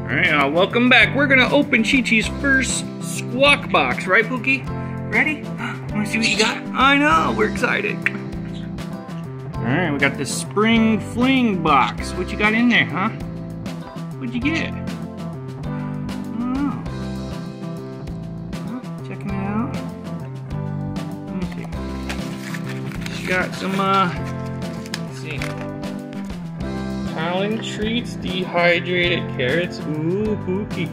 Alright, welcome back. We're gonna open Chi-Chi's first Squawk box, right, Pookie? Ready? Wanna see what you got? I know, we're excited. Alright, we got the Spring Fling box. What you got in there, huh? What'd you get? Oh. Checking it out. Let me see. She got some, let's see. Talon treats, dehydrated carrots. Ooh, Pookie.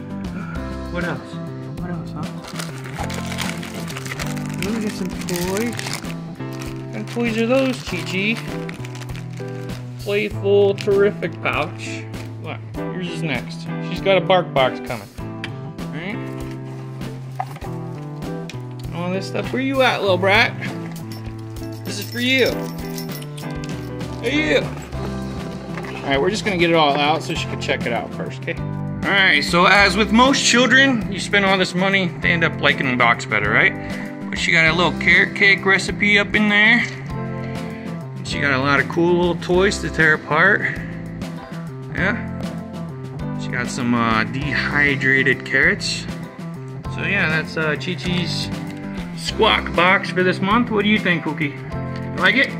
What else? What else, huh? Ooh, we got some toys. What kind of toys are those, Chi-Chi? Playful, terrific pouch. Look, yours is next. She's got a bark box coming. Alright? All this stuff. Where you at, little brat? This is for you. Hey, you. Alright, we're just gonna get it all out so she can check it out first, okay? Alright, so as with most children, you spend all this money, they end up liking the box better, right? But she got a little carrot cake recipe up in there. She got a lot of cool little toys to tear apart. Yeah. She got some dehydrated carrots. So yeah, that's Chi-Chi's Squawk box for this month. What do you think, Pookie? You like it?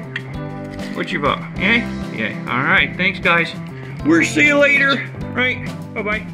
What's your vote? Yay? Yay. Alright, thanks guys. We'll see you later. Right? Bye-bye.